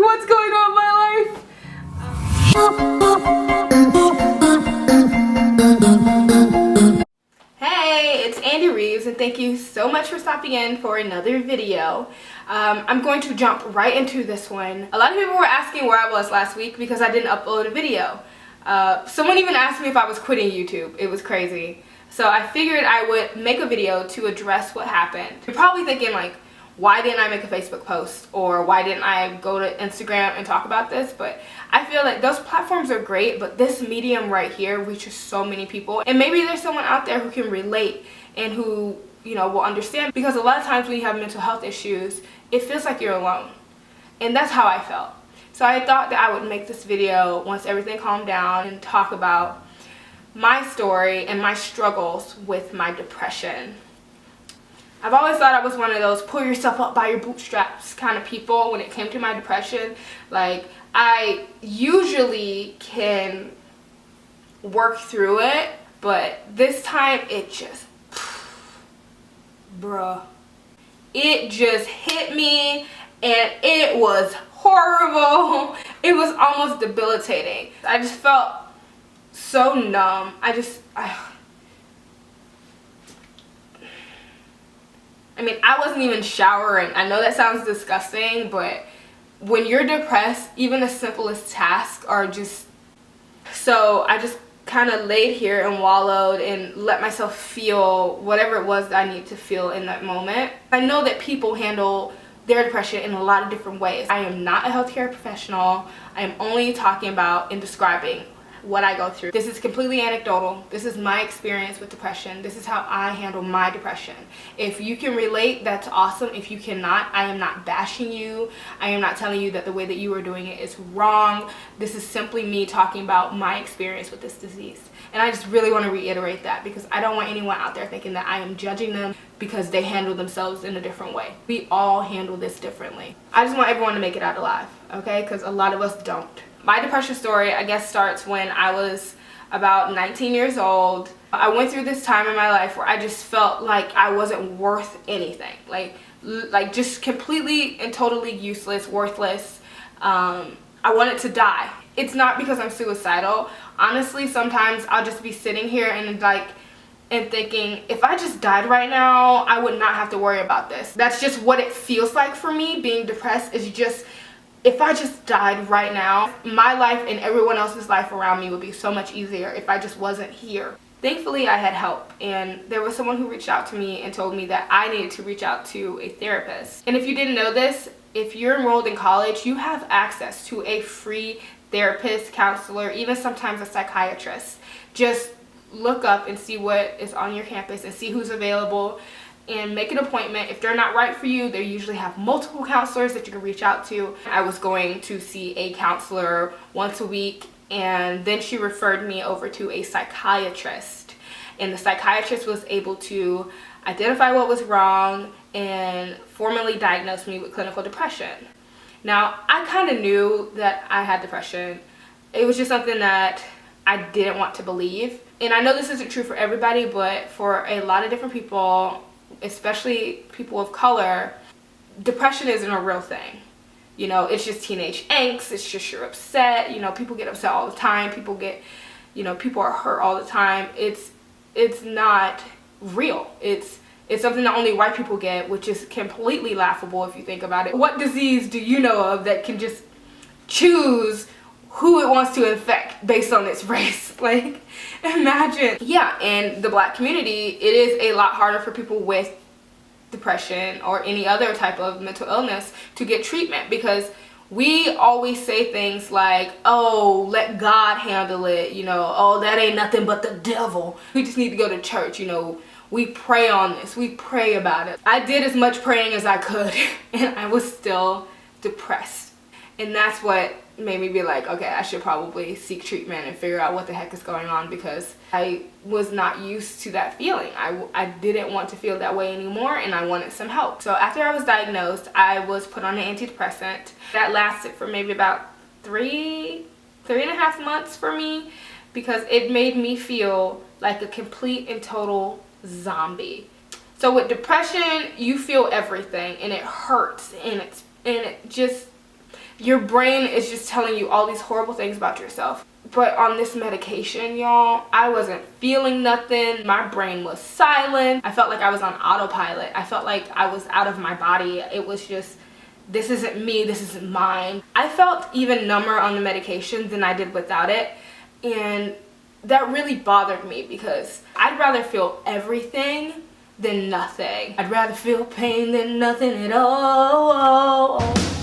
what's going on in my life. Hey, it's Andy Reeves, and thank you so much for stopping in for another video. I'm going to jump right into this one. A lot of people were asking where I was last week because I didn't upload a video. Someone even asked me if I was quitting YouTube. It was crazy. So I figured I would make a video to address what happened. You're probably thinking like, why didn't I make a Facebook post, or why didn't I go to Instagram and talk about this? But I feel like those platforms are great, but this medium right here reaches so many people, and maybe there's someone out there who can relate and who, you know, will understand, because a lot of times when you have mental health issues, it feels like you're alone, and that's how I felt. So I thought that I would make this video once everything calmed down and talk about my story and my struggles with my depression. I've always thought I was one of those pull yourself up by your bootstraps kind of people when it came to my depression. Like, I usually can work through it, but this time it just, bruh, it just hit me, and it was horrible. It was almost debilitating. I just felt so numb. I mean, I wasn't even showering. I know that sounds disgusting, but when you're depressed, even the simplest tasks are just... So I just kind of laid here and wallowed and let myself feel whatever it was that I needed to feel in that moment. I know that people handle their depression in a lot of different ways. I am not a healthcare professional. I am only talking about and describing what I go through. This is completely anecdotal. This is my experience with depression. This is how I handle my depression. If you can relate, that's awesome. If you cannot, I am not bashing you. I am not telling you that the way that you are doing it is wrong. This is simply me talking about my experience with this disease. And I just really want to reiterate that, because I don't want anyone out there thinking that I am judging them because they handle themselves in a different way. We all handle this differently. I just want everyone to make it out alive, okay? Because a lot of us don't. My depression story, I guess, starts when I was about 19 years old. I went through this time in my life where I just felt like I wasn't worth anything. Like just completely and totally useless, worthless. I wanted to die. It's not because I'm suicidal. Honestly, sometimes I'll just be sitting here and thinking, if I just died right now, I would not have to worry about this. That's just what it feels like for me. Being depressed is just, if I just died right now, my life and everyone else's life around me would be so much easier if I just wasn't here. Thankfully, I had help, and there was someone who reached out to me and told me that I needed to reach out to a therapist. And if you didn't know this, if you're enrolled in college, you have access to a free therapist, counselor, even sometimes a psychiatrist. Just look up and see what is on your campus and see who's available, and make an appointment. If they're not right for you, they usually have multiple counselors that you can reach out to. I was going to see a counselor once a week, and then she referred me over to a psychiatrist, and the psychiatrist was able to identify what was wrong and formally diagnose me with clinical depression. Now, I kind of knew that I had depression. It was just something that I didn't want to believe. And I know this isn't true for everybody, but for a lot of different people, especially people of color, depression isn't a real thing. You know, it's just teenage angst. It's just you're upset. You know, people get upset all the time. People are hurt all the time. It's not real. It's something that only white people get, which is completely laughable if you think about it. What disease do you know of that can just choose who it wants to infect based on its race? Like, imagine. Yeah, in the black community, it is a lot harder for people with depression or any other type of mental illness to get treatment, because we always say things like, oh, let God handle it, you know, oh, that ain't nothing but the devil. We just need to go to church, you know. We pray on this. We pray about it. I did as much praying as I could, and I was still depressed. And that's what made me be like, okay, I should probably seek treatment and figure out what the heck is going on, because I was not used to that feeling. I didn't want to feel that way anymore, and I wanted some help. So after I was diagnosed, I was put on an antidepressant. That lasted for maybe about three and a half months for me, because it made me feel like a complete and total zombie. So with depression, you feel everything, and it hurts, and it just Your brain is just telling you all these horrible things about yourself. But on this medication, y'all, I wasn't feeling nothing. My brain was silent. I felt like I was on autopilot. I felt like I was out of my body. It was just, this isn't me, this isn't mine. I felt even number on the medication than I did without it. And that really bothered me because I'd rather feel everything than nothing. I'd rather feel pain than nothing at all.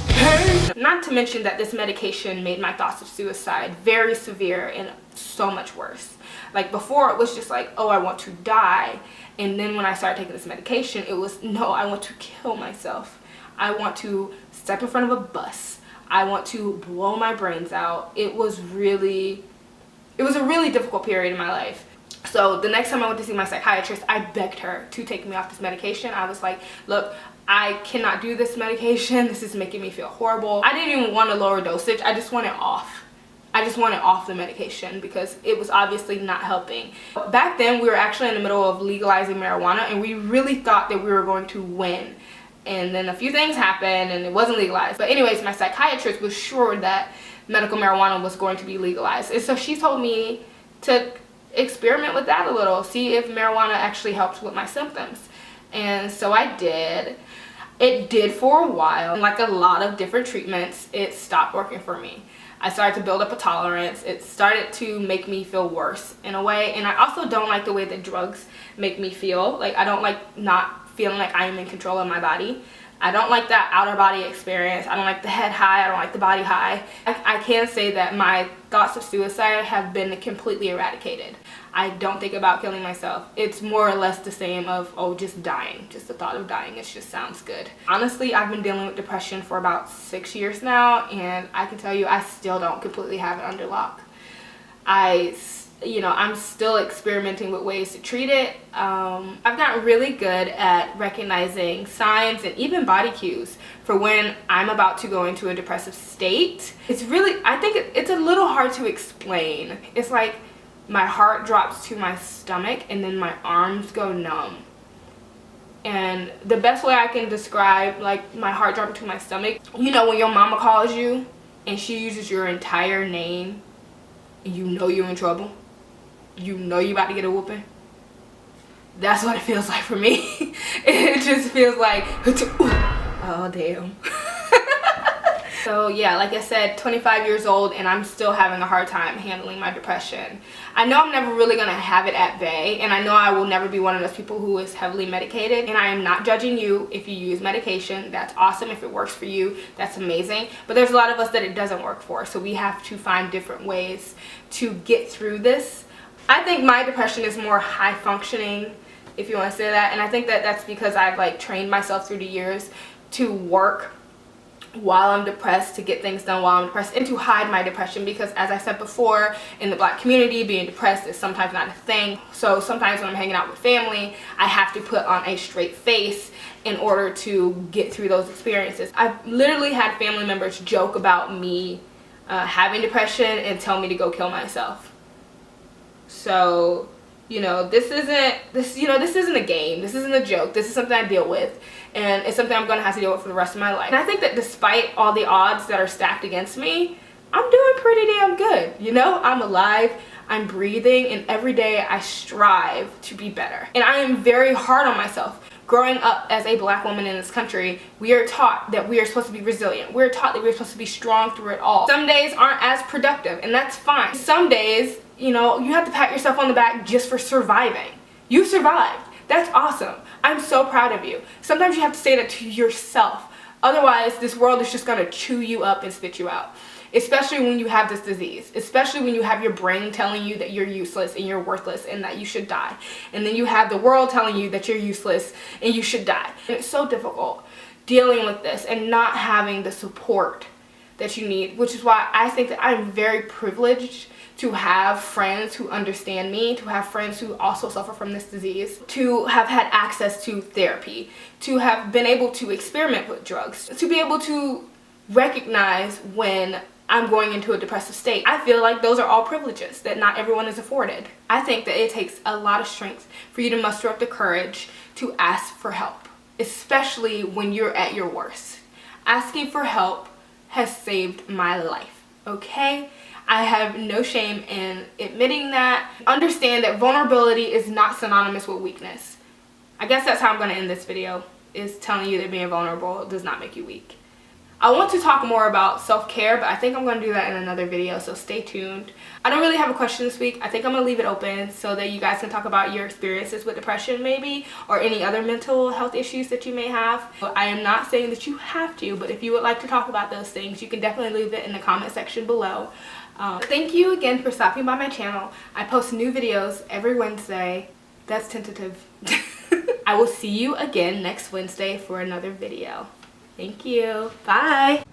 Pain. Not to mention that this medication made my thoughts of suicide very severe and so much worse. Like before it was just like, oh, I want to die. And then when I started taking this medication, it was, no, I want to kill myself. I want to step in front of a bus. I want to blow my brains out. It was a really difficult period in my life. So the next time I went to see my psychiatrist, I begged her to take me off this medication. I was like, look, I cannot do this medication. This is making me feel horrible. I didn't even want a lower dosage. I just want it off. I just wanted off the medication because it was obviously not helping. Back then, we were actually in the middle of legalizing marijuana, and we really thought that we were going to win. And then a few things happened and it wasn't legalized. But anyways, my psychiatrist was sure that medical marijuana was going to be legalized. And so she told me to experiment with that a little, see if marijuana actually helped with my symptoms. And so I did. It did for a while. And like a lot of different treatments, it stopped working for me. I started to build up a tolerance. It started to make me feel worse in a way. And I also don't like the way that drugs make me feel. Like I don't like not feeling like I am in control of my body. I don't like that outer body experience. I don't like the head high. I don't like the body high. I can say that my thoughts of suicide have been completely eradicated. I don't think about killing myself. It's more or less the same of, oh, just dying. Just the thought of dying, it just sounds good. Honestly, I've been dealing with depression for about 6 years now, and I can tell you I still don't completely have it under lock. I'm still experimenting with ways to treat it. I've gotten really good at recognizing signs and even body cues for when I'm about to go into a depressive state. I think it's a little hard to explain. It's like my heart drops to my stomach and then my arms go numb. And the best way I can describe like my heart dropping to my stomach, you know when your mama calls you and she uses your entire name and you know you're in trouble? You know you about to get a whooping? That's what it feels like for me. It just feels like, oh damn. So yeah, like I said, 25 years old and I'm still having a hard time handling my depression. I know I'm never really gonna have it at bay, and I know I will never be one of those people who is heavily medicated, and I am not judging you if you use medication. That's awesome. If it works for you, that's amazing. But there's a lot of us that it doesn't work for, so we have to find different ways to get through this. I think my depression is more high functioning, if you want to say that, and I think that that's because I've like trained myself through the years to work while I'm depressed, to get things done while I'm depressed, and to hide my depression, because as I said before, in the Black community, being depressed is sometimes not a thing. So sometimes when I'm hanging out with family, I have to put on a straight face in order to get through those experiences. I've literally had family members joke about me having depression and tell me to go kill myself. So, this isn't a game. This isn't a joke. This is something I deal with, and it's something I'm going to have to deal with for the rest of my life. And I think that despite all the odds that are stacked against me, I'm doing pretty damn good. I'm alive, I'm breathing, and every day I strive to be better. And I am very hard on myself. Growing up as a Black woman in this country, we are taught that we are supposed to be resilient. We're taught that we're supposed to be strong through it all. Some days aren't as productive, and that's fine. Some days, you have to pat yourself on the back just for surviving. You survived. That's awesome. I'm so proud of you. Sometimes you have to say that to yourself. Otherwise, this world is just going to chew you up and spit you out. Especially when you have this disease. Especially when you have your brain telling you that you're useless and you're worthless and that you should die. And then you have the world telling you that you're useless and you should die. And it's so difficult dealing with this and not having the support that you need, which is why I think that I'm very privileged to have friends who understand me, to have friends who also suffer from this disease, to have had access to therapy, to have been able to experiment with drugs, to be able to recognize when I'm going into a depressive state. I feel like those are all privileges that not everyone is afforded. I think that it takes a lot of strength for you to muster up the courage to ask for help, especially when you're at your worst. Asking for help has saved my life, okay? I have no shame in admitting that. Understand that vulnerability is not synonymous with weakness. I guess that's how I'm going to end this video, is telling you that being vulnerable does not make you weak. I want to talk more about self-care, but I think I'm going to do that in another video, so stay tuned. I don't really have a question this week. I think I'm going to leave it open so that you guys can talk about your experiences with depression maybe, or any other mental health issues that you may have. I am not saying that you have to, but if you would like to talk about those things, you can definitely leave it in the comment section below. Thank you again for stopping by my channel. I post new videos every Wednesday. That's tentative. I will see you again next Wednesday for another video. Thank you. Bye.